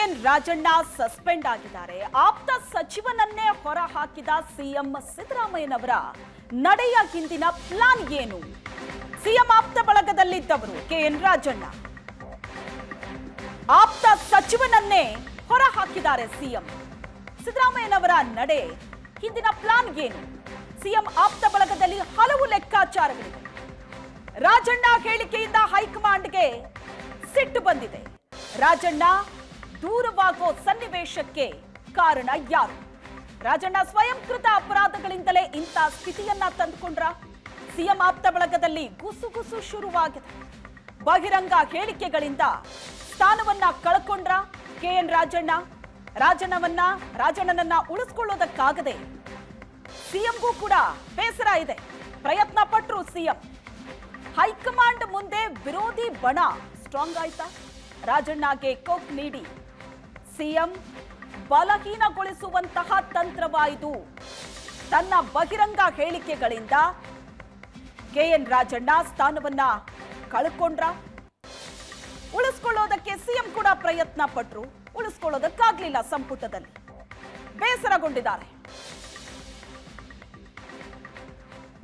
K N Rajanna suspend ಆಗಿದ್ದಾರೆ. ಆಪ್ತ ಸಚಿವನನ್ನೇ ಹೊರ ಹಾಕಿದ ಸಿಎಂ ಸಿದ್ದರಾಮಯ್ಯನವರ ನಡೆಯ ಹಿಂದಿನ ಪ್ಲಾನ್ ಏನು? ಸಿಎಂ ಆಪ್ತ ಬಳಗದಲ್ಲಿದ್ದವರು ಕೆಎನ್ ರಾಜಣ್ಣ ಆಪ್ತ ಸಚಿವನನ್ನೇ ಹೊರ ಹಾಕಿದ್ದಾರೆ. ಸಿಎಂ ಸಿದ್ದರಾಮಯ್ಯನವರ ನಡೆ ಹಿಂದಿನ ಪ್ಲಾನ್ ಏನು? ಸಿಎಂ ಆಪ್ತ ಬಳಗದಲ್ಲಿ ಹಲವು ಲೆಕ್ಕಾಚಾರಗಳಿವೆ. ರಾಜಣ್ಣ ಹೇಳಿಕೆಯಿಂದ ಹೈಕಮಾಂಡ್ಗೆ ಸಿಟ್ಟು ಬಂದಿದೆ. ರಾಜಣ್ಣ ದೂರವಾಗೋ ಸನ್ನಿವೇಶಕ್ಕೆ ಕಾರಣ ಯಾರು? ರಾಜಣ್ಣ ಸ್ವಯಂಕೃತ ಅಪರಾಧಗಳಿಂದಲೇ ಇಂಥ ಸ್ಥಿತಿಯನ್ನ ತಂದುಕೊಂಡ್ರ? ಸಿಎಂ ಆಪ್ತ ಬಳಗದಲ್ಲಿ ಗುಸುಗುಸು ಶುರುವಾಗಿದೆ. ಬಹಿರಂಗ ಹೇಳಿಕೆಗಳಿಂದ ಸ್ಥಾನವನ್ನ ಕಳ್ಕೊಂಡ್ರ ಕೆಎನ್ ರಾಜಣ್ಣ? ರಾಜಣ್ಣನನ್ನ ಉಳಿಸ್ಕೊಳ್ಳೋದಕ್ಕಾಗದೆ ಸಿಎಂಗೂ ಕೂಡ ಬೇಸರ ಇದೆ. ಪ್ರಯತ್ನ ಪಟ್ರು ಸಿಎಂ. ಹೈಕಮಾಂಡ್ ಮುಂದೆ ವಿರೋಧಿ ಬಣ ಸ್ಟ್ರಾಂಗ್ ಆಯ್ತಾ? ರಾಜಣ್ಣಗೆ ಕೋಕ್ ನೀಡಿ ಸಿಎಂ ಬಲಹೀನಗೊಳಿಸುವಂತಹ ತಂತ್ರವಾಯಿತು. ತನ್ನ ಬಹಿರಂಗ ಹೇಳಿಕೆಗಳಿಂದ ಕೆಎನ್ ರಾಜಣ್ಣ ಸ್ಥಾನವನ್ನ ಕಳ್ಕೊಂಡ್ರ? ಉಳಿಸ್ಕೊಳ್ಳೋದಕ್ಕೆ ಸಿಎಂ ಕೂಡ ಪ್ರಯತ್ನ ಪಟ್ರು, ಉಳಿಸ್ಕೊಳ್ಳೋದಕ್ಕಾಗ್ಲಿಲ್ಲ. ಸಂಪುಟದಲ್ಲಿ ಬೇಸರಗೊಂಡಿದ್ದಾರೆ.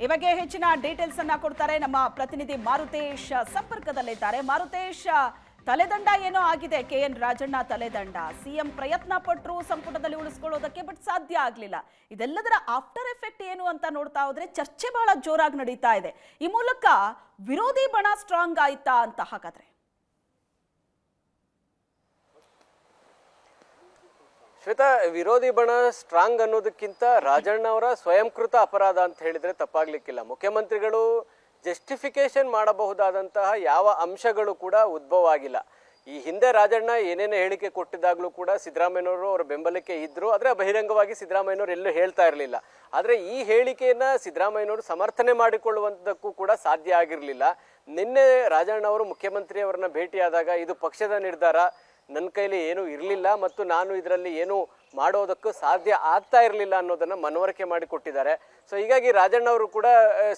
ಈ ಬಗ್ಗೆ ಹೆಚ್ಚಿನ ಡೀಟೇಲ್ಸ್ ಅನ್ನ ಕೊಡ್ತಾರೆ ನಮ್ಮ ಪ್ರತಿನಿಧಿ ಮಾರುತೇಶ್ ಸಂಪರ್ಕದಲ್ಲಿದ್ದಾರೆ. ಮಾರುತೇಶ್, ತಲೆದಂಡ ಏನೋ ಆಗಿದೆ ಕೆಎನ್ ರಾಜಣ್ಣ ತಲೆದಂಡ. ಸಿಎಂ ಪ್ರಯತ್ನ ಪಟ್ಟರು ಸಂಪುಟದಲ್ಲಿ ಉಳಿಸ್ಕೊಳ್ಳೋದಕ್ಕೆ, ಬಟ್ ಸಾಧ್ಯ ಆಗ್ಲಿಲ್ಲ. ಇದೆಲ್ಲದರ ಆಫ್ಟರ್ ಎಫೆಕ್ಟ್ ಏನು ಅಂತ ನೋಡ್ತಾ ಹೋದ್ರೆ ಚರ್ಚೆ ಬಹಳ ಜೋರಾಗಿ ನಡೀತಾ ಇದೆ. ಈ ಮೂಲಕ ವಿರೋಧಿ ಬಣ ಸ್ಟ್ರಾಂಗ್ ಆಯ್ತಾ ಅಂತ ಹಾಗಾದ್ರೆ? ಶ್ವೇತಾ, ವಿರೋಧಿ ಬಣ ಸ್ಟ್ರಾಂಗ್ ಅನ್ನೋದಕ್ಕಿಂತ ರಾಜಣ್ಣ ಅವರ ಸ್ವಯಂಕೃತ ಅಪರಾಧ ಅಂತ ಹೇಳಿದ್ರೆ ತಪ್ಪಾಗ್ಲಿಕ್ಕಿಲ್ಲ. ಮುಖ್ಯಮಂತ್ರಿಗಳು ಜಸ್ಟಿಫಿಕೇಶನ್ ಮಾಡಬಹುದಾದಂತಹ ಯಾವ ಅಂಶಗಳು ಕೂಡ ಉದ್ಭವ ಆಗಿಲ್ಲ. ಈ ಹಿಂದೆ ರಾಜಣ್ಣ ಏನೇನು ಹೇಳಿಕೆ ಕೊಟ್ಟಿದ್ದಾಗಲೂ ಕೂಡ ಸಿದ್ದರಾಮಯ್ಯನವರು ಅವರ ಬೆಂಬಲಕ್ಕೆ ಇದ್ರು. ಆದರೆ ಬಹಿರಂಗವಾಗಿ ಸಿದ್ದರಾಮಯ್ಯನವರು ಎಲ್ಲೂ ಹೇಳ್ತಾ ಇರಲಿಲ್ಲ. ಆದರೆ ಈ ಹೇಳಿಕೆಯನ್ನ ಸಿದ್ದರಾಮಯ್ಯನವರು ಸಮರ್ಥನೆ ಮಾಡಿಕೊಳ್ಳುವಂಥದ್ದಕ್ಕೂ ಕೂಡ ಸಾಧ್ಯ ಆಗಿರಲಿಲ್ಲ. ನಿನ್ನೆ ರಾಜಣ್ಣ ಅವರು ಮುಖ್ಯಮಂತ್ರಿಯವರನ್ನ ಭೇಟಿಯಾದಾಗ ಇದು ಪಕ್ಷದ ನಿರ್ಧಾರ, ನನ್ನ ಕೈಲಿ ಏನೂ ಇರಲಿಲ್ಲ ಮತ್ತು ನಾನು ಇದರಲ್ಲಿ ಏನು ಮಾಡೋದಕ್ಕೂ ಸಾಧ್ಯ ಆಗ್ತಾ ಇರಲಿಲ್ಲ ಅನ್ನೋದನ್ನ ಮನವರಿಕೆ ಮಾಡಿಕೊಟ್ಟಿದ್ದಾರೆ. ಸೊ ಹೀಗಾಗಿ ರಾಜಣ್ಣ ಅವರು ಕೂಡ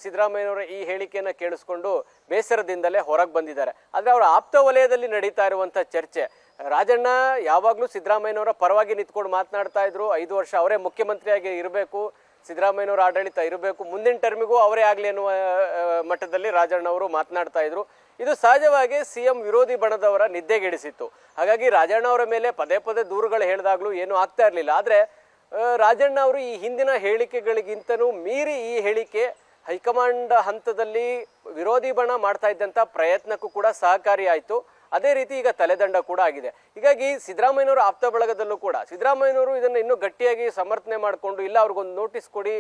ಸಿದ್ದರಾಮಯ್ಯನವರ ಈ ಹೇಳಿಕೆಯನ್ನು ಕೇಳಿಸ್ಕೊಂಡು ಬೇಸರದಿಂದಲೇ ಹೊರಗೆ ಬಂದಿದ್ದಾರೆ. ಆದರೆ ಅವರ ಆಪ್ತ ವಲಯದಲ್ಲಿ ನಡೀತಾ ಇರುವಂಥ ಚರ್ಚೆ, ರಾಜಣ್ಣ ಯಾವಾಗಲೂ ಸಿದ್ದರಾಮಯ್ಯನವರ ಪರವಾಗಿ ನಿಂತ್ಕೊಂಡು ಮಾತನಾಡ್ತಾ ಇದ್ರು. 5 ವರ್ಷ ಅವರೇ ಮುಖ್ಯಮಂತ್ರಿಯಾಗಿ ಇರಬೇಕು, ಸಿದ್ದರಾಮಯ್ಯನವರ ಆಡಳಿತ ಇರಬೇಕು, ಮುಂದಿನ ಟರ್ಮಿಗೂ ಅವರೇ ಆಗಲಿ ಅನ್ನುವ ಮಟ್ಟದಲ್ಲಿ ರಾಜಣ್ಣ ಅವರು ಮಾತನಾಡ್ತಾ ಇದ್ರು. ಇದು ಸಹಜವಾಗಿ ಸಿಎಂ ವಿರೋಧಿ ಬಣದವರ ನಿದ್ದೆಗೆಡಿಸಿತ್ತು. ಹಾಗಾಗಿ ರಾಜಣ್ಣ ಅವರ ಮೇಲೆ ಪದೇ ಪದೇ ದೂರುಗಳು ಹೇಳಿದಾಗಲೂ ಏನೂ ಆಗ್ತಾ ಇರಲಿಲ್ಲ. ಆದರೆ ರಾಜಣ್ಣ ಅವರು ಈ ಹಿಂದಿನ ಹೇಳಿಕೆಗಳಿಗಿಂತನೂ ಮೀರಿ ಈ ಹೇಳಿಕೆ ಹೈಕಮಾಂಡ್ ಹಂತದಲ್ಲಿ ವಿರೋಧಿ ಬಣ ಮಾಡ್ತಾ ಇದ್ದಂಥ ಪ್ರಯತ್ನಕ್ಕೂ ಕೂಡ ಸಹಕಾರಿ ಆಯಿತು. ಅದೇ ರೀತಿ ಈಗ ತಲೆದಂಡ ಕೂಡ ಆಗಿದೆ. ಹೀಗಾಗಿ ಸಿದ್ದರಾಮಯ್ಯನವರು ಆಪ್ತ ಬಳಗದಲ್ಲೂ ಕೂಡ ಸಿದ್ದರಾಮಯ್ಯನವರು ಇದನ್ನು ಇನ್ನೂ ಗಟ್ಟಿಯಾಗಿ ಸಮರ್ಥನೆ ಮಾಡಿಕೊಂಡು, ಇಲ್ಲ ಅವ್ರಿಗೊಂದು ನೋಟಿಸ್ ಕೊಡಿ,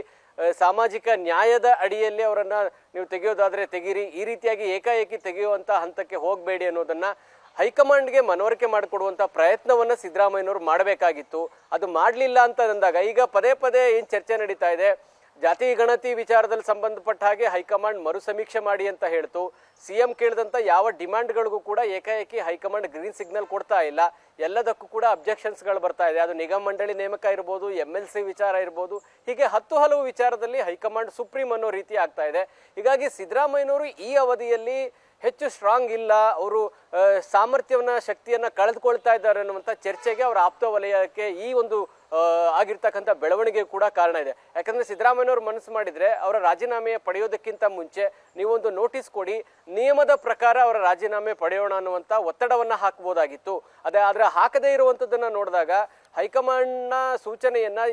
ಸಾಮಾಜಿಕ ನ್ಯಾಯದ ಅಡಿಯಲ್ಲಿ ಅವರನ್ನ ನೀವು ತೆಗೆಯೋದಾದ್ರೆ ತೆಗೀರಿ, ಈ ರೀತಿಯಾಗಿ ಏಕಾಏಕಿ ತೆಗೆಯುವಂಥ ಹಂತಕ್ಕೆ ಹೋಗಬೇಡಿ ಅನ್ನೋದನ್ನ ಹೈಕಮಾಂಡ್ಗೆ ಮನವರಿಕೆ ಮಾಡಿಕೊಡುವಂಥ ಪ್ರಯತ್ನವನ್ನ ಸಿದ್ದರಾಮಯ್ಯನವರು ಮಾಡಬೇಕಾಗಿತ್ತು. ಅದು ಮಾಡಲಿಲ್ಲ ಅಂತ ಅಂದಾಗ ಈಗ ಪದೇ ಪದೇ ಏನು ಚರ್ಚೆ ನಡೀತಾ ಇದೆ, ಜಾತಿ ಗಣತಿ ವಿಚಾರದಲ್ಲಿ ಸಂಬಂಧಪಟ್ಟ ಹಾಗೆ ಹೈಕಮಾಂಡ್ ಮರು ಸಮೀಕ್ಷೆ ಮಾಡಿ ಅಂತ ಹೇಳ್ತು. ಸಿಎಂ ಕೇಳಿದಂಥ ಯಾವ ಡಿಮ್ಯಾಂಡ್ಗಳಿಗೂ ಕೂಡ ಏಕಾಏಕಿ ಹೈಕಮಾಂಡ್ ಗ್ರೀನ್ ಸಿಗ್ನಲ್ ಕೊಡ್ತಾ ಇಲ್ಲ. ಎಲ್ಲದಕ್ಕೂ ಕೂಡ ಅಬ್ಜೆಕ್ಷನ್ಸ್ಗಳು ಬರ್ತಾ ಇದೆ. ಅದು ನಿಗಮ ಮಂಡಳಿ ನೇಮಕ ಇರ್ಬೋದು, MLC ವಿಚಾರ ಇರ್ಬೋದು, ಹೀಗೆ ಹಲವು ವಿಚಾರದಲ್ಲಿ ಹೈಕಮಾಂಡ್ ಸುಪ್ರೀಂ ಅನ್ನೋ ರೀತಿ ಆಗ್ತಾ ಇದೆ. ಹೀಗಾಗಿ ಸಿದ್ದರಾಮಯ್ಯನವರು ಈ ಅವಧಿಯಲ್ಲಿ ಹೆಚ್ಚು ಸ್ಟ್ರಾಂಗ್ ಇಲ್ಲ, ಅವರು ಸಾಮರ್ಥ್ಯವನ್ನ ಶಕ್ತಿಯನ್ನ ಕಳೆದುಕೊಳ್ತಾ ಇದ್ದಾರೆ ಅನ್ನುವಂಥ ಚರ್ಚೆಗೆ ಅವರ ಆಪ್ತ ವಲಯಕ್ಕೆ ಈ ಒಂದು ಆಗಿರ್ತಕ್ಕಂಥ ಬೆಳವಣಿಗೆ ಕೂಡ ಕಾರಣ ಇದೆ. ಯಾಕಂದ್ರೆ ಸಿದ್ದರಾಮಯ್ಯನವರು ಮನಸ್ಸು ಮಾಡಿದ್ರೆ ಅವರ ರಾಜೀನಾಮೆ ಪಡೆಯೋದಕ್ಕಿಂತ ಮುಂಚೆ ನೀವೊಂದು ನೋಟಿಸ್ ಕೊಡಿ, ನಿಯಮದ ಪ್ರಕಾರ ಅವರ ರಾಜೀನಾಮೆ ಪಡೆಯೋಣ ಅನ್ನುವಂಥ ಒತ್ತಡವನ್ನ ಹಾಕಬಹುದಾಗಿತ್ತು. ಆದ್ರೆ ಹಾಕದೇ ಇರುವಂಥದ್ದನ್ನ ನೋಡಿದಾಗ ಹೈಕಮಾಂಡ್ನ ಸೂಚನೆಯನ್ನ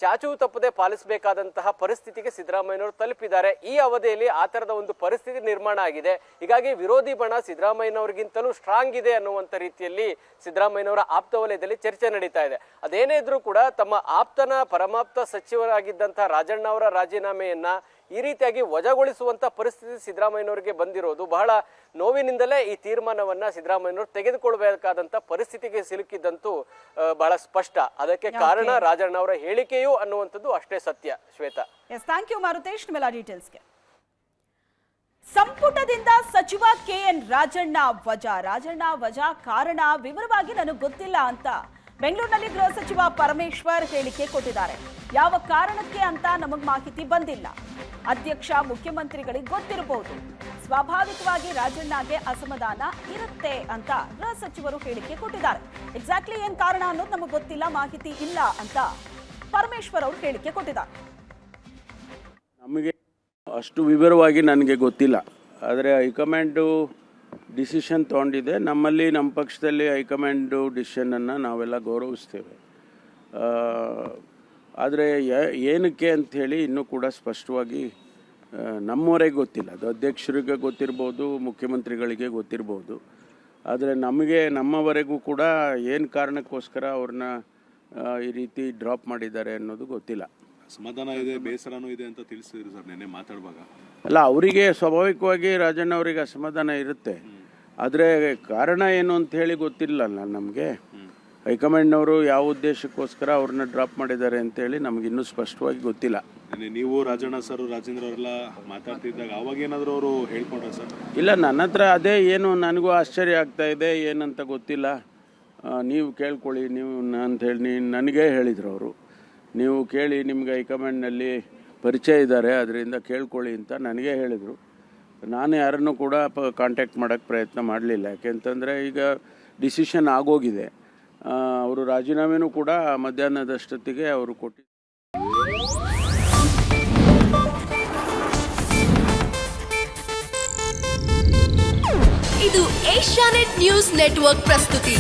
ಚಾಚೂ ತಪ್ಪದೆ ಪಾಲಿಸಬೇಕಾದಂತಹ ಪರಿಸ್ಥಿತಿಗೆ ಸಿದ್ದರಾಮಯ್ಯನವರು ತಲುಪಿದ್ದಾರೆ. ಈ ಅವಧಿಯಲ್ಲಿ ಆ ಥರದ ಒಂದು ಪರಿಸ್ಥಿತಿ ನಿರ್ಮಾಣ ಆಗಿದೆ. ಹೀಗಾಗಿ ವಿರೋಧಿ ಬಣ ಸಿದ್ದರಾಮಯ್ಯನವರಿಗಿಂತಲೂ ಸ್ಟ್ರಾಂಗ್ ಇದೆ ಅನ್ನುವಂಥ ರೀತಿಯಲ್ಲಿ ಸಿದ್ದರಾಮಯ್ಯನವರ ಆಪ್ತ ವಲಯದಲ್ಲಿ ಚರ್ಚೆ ನಡೀತಾ ಇದೆ. ಅದೇನೇ ಇದ್ರೂ ಕೂಡ ತಮ್ಮ ಆಪ್ತನ ಪರಮಾಪ್ತ ಸಚಿವರಾಗಿದ್ದಂತಹ ರಾಜಣ್ಣ ಅವರ ರಾಜೀನಾಮೆಯನ್ನ ಈ ರೀತಿಯಾಗಿ ವಜಾಗೊಳಿಸುವಂತ ಪರಿಸ್ಥಿತಿ ಸಿದ್ದರಾಮಯ್ಯನವರಿಗೆ ಬಂದಿರೋದು ಬಹಳ ನೋವಿನಿಂದಲೇ ಈ ತೀರ್ಮಾನವನ್ನ ಸಿದ್ದರಾಮಯ್ಯನವರು ತೆಗೆದುಕೊಳ್ಳಬೇಕಾದಂತ ಪರಿಸ್ಥಿತಿಗೆ ಸಿಲುಕಿದ್ದಂತೂ ಬಹಳ ಸ್ಪಷ್ಟ. ಅದಕ್ಕೆ ಕಾರಣ ರಾಜಣ್ಣ ಅವರ ಹೇಳಿಕೆಯೂ ಅನ್ನುವಂಥದ್ದು ಅಷ್ಟೇ ಸತ್ಯ. Shweta, thank you Marutesh. ನಿಮ್ಮೆಲ್ಲ ಡೀಟೇಲ್ಸ್ಗೆ. ಸಂಪುಟದಿಂದ ಸಚಿವ ಕೆಎನ್ ರಾಜಣ್ಣ ವಜಾ ಕಾರಣ ವಿವರವಾಗಿ ನನಗೆ ಗೊತ್ತಿಲ್ಲ ಅಂತ ಬೆಂಗಳೂರಿನಲ್ಲಿ ಗೃಹ ಸಚಿವ ಪರಮೇಶ್ವರ್ ಹೇಳಿಕೆ ಕೊಟ್ಟಿದ್ದಾರೆ. ಯಾವ ಕಾರಣಕ್ಕೆ ಅಂತ ನಮಗೆ ಮಾಹಿತಿ ಬಂದಿಲ್ಲ. ಅಧ್ಯಕ್ಷ ಮುಖ್ಯಮಂತ್ರಿಗಳಿಗೆ ಗೊತ್ತಿರಬಹುದು. ಸ್ವಾಭಾವಿಕವಾಗಿ ರಾಜಣ್ಣಗೆ ಅಸಮಾಧಾನ ಇರುತ್ತೆ ಅಂತ ಗೃಹ ಸಚಿವರು ಹೇಳಿಕೆ ಕೊಟ್ಟಿದ್ದಾರೆ. ಎಕ್ಸಾಕ್ಟ್ಲಿ ಏನ್ ಕಾರಣ ಅನ್ನೋದು ನಮಗೆ ಗೊತ್ತಿಲ್ಲ, ಮಾಹಿತಿ ಇಲ್ಲ ಅಂತ ಪರಮೇಶ್ವರ್ ಅವರು ಹೇಳಿಕೆ ಕೊಟ್ಟಿದ್ದಾರೆ. ನಮಗೆ ಅಷ್ಟು ವಿವರವಾಗಿ ನನಗೆ ಗೊತ್ತಿಲ್ಲ. ಆದರೆ ಹೈಕಮಾಂಡು ಡಿಸಿಷನ್ ತೊಗೊಂಡಿದೆ. ನಮ್ಮ ಪಕ್ಷದಲ್ಲಿ ಹೈಕಮಾಂಡು ಡಿಸಿಷನನ್ನು ನಾವೆಲ್ಲ ಗೌರವಿಸ್ತೇವೆ. ಆದರೆ ಏನಕ್ಕೆ ಅಂಥೇಳಿ ಇನ್ನೂ ಕೂಡ ಸ್ಪಷ್ಟವಾಗಿ ನಮ್ಮವರೆಗೆ ಗೊತ್ತಿಲ್ಲ. ಅದು ಅಧ್ಯಕ್ಷರಿಗೆ ಗೊತ್ತಿರ್ಬೋದು, ಮುಖ್ಯಮಂತ್ರಿಗಳಿಗೆ ಗೊತ್ತಿರ್ಬೋದು. ಆದರೆ ನಮ್ಮವರೆಗೂ ಕೂಡ ಏನು ಕಾರಣಕ್ಕೋಸ್ಕರ ಅವ್ರನ್ನ ಈ ರೀತಿ ಡ್ರಾಪ್ ಮಾಡಿದ್ದಾರೆ ಅನ್ನೋದು ಗೊತ್ತಿಲ್ಲ. ಅಸಮಾಧಾನ ಇದೆ, ಬೇಸರನೂ ಇದೆ ಅಂತ ತಿಳಿಸಿದ್ರು ಸರ್ ನೆನ್ನೆ ಮಾತಾಡುವಾಗ. ಅಲ್ಲ, ಅವರಿಗೆ ಸ್ವಾಭಾವಿಕವಾಗಿ ರಾಜಣ್ಣ ಅವರಿಗೆ ಅಸಮಾಧಾನ ಇರುತ್ತೆ. ಆದರೆ ಕಾರಣ ಏನು ಅಂತ ಹೇಳಿ ಗೊತ್ತಿಲ್ಲಲ್ಲ ನಮಗೆ. ಹೈಕಮಾಂಡ್ನವರು ಯಾವ ಉದ್ದೇಶಕ್ಕೋಸ್ಕರ ಅವ್ರನ್ನ ಡ್ರಾಪ್ ಮಾಡಿದ್ದಾರೆ ಅಂತೇಳಿ ನಮಗಿನ್ನೂ ಸ್ಪಷ್ಟವಾಗಿ ಗೊತ್ತಿಲ್ಲ. ನೀವು ರಾಜಣ್ಣ ಸರ್, ರಾಜೇಂದ್ರ ಅವರೆಲ್ಲ ಮಾತಾಡ್ತಿದ್ದಾಗ ಅವಾಗ ಏನಾದರೂ ಅವರು ಹೇಳ್ಕೊಂಡ್ರೆ ಸರ್? ಇಲ್ಲ, ನನ್ನ ಹತ್ರ ಅದೇ ಏನು ನನಗೂ ಆಶ್ಚರ್ಯ ಆಗ್ತಾ ಇದೆ, ಏನಂತ ಗೊತ್ತಿಲ್ಲ. ನೀವು ಕೇಳ್ಕೊಳ್ಳಿ ನೀವು ಅಂತ ಹೇಳಿ ನನಗೇ ಹೇಳಿದರು ಅವರು. ನೀವು ಕೇಳಿ, ನಿಮಗೆ ಹೈಕಮಾಂಡ್ನಲ್ಲಿ ಪರಿಚಯ ಇದ್ದಾರೆ, ಅದರಿಂದ ಕೇಳ್ಕೊಳ್ಳಿ ಅಂತ ನನಗೇ ಹೇಳಿದರು. ನಾನು ಯಾರನ್ನು ಕೂಡ ಕಾಂಟ್ಯಾಕ್ಟ್ ಮಾಡೋಕ್ಕೆ ಪ್ರಯತ್ನ ಮಾಡಲಿಲ್ಲ. ಯಾಕೆಂತಂದರೆ ಈಗ ಡಿಸಿಷನ್ ಆಗೋಗಿದೆ. ಅವರು ರಾಜೀನಾಮೆನೂ ಕೂಡ ಮಧ್ಯಾಹ್ನದಷ್ಟೊತ್ತಿಗೆ ಅವರು ಕೊಟ್ಟಿದ್ದಾರೆ. ಇದು ಏಷ್ಯಾನೆಟ್ ನ್ಯೂಸ್ ನೆಟ್ವರ್ಕ್ ಪ್ರಸ್ತುತಿ.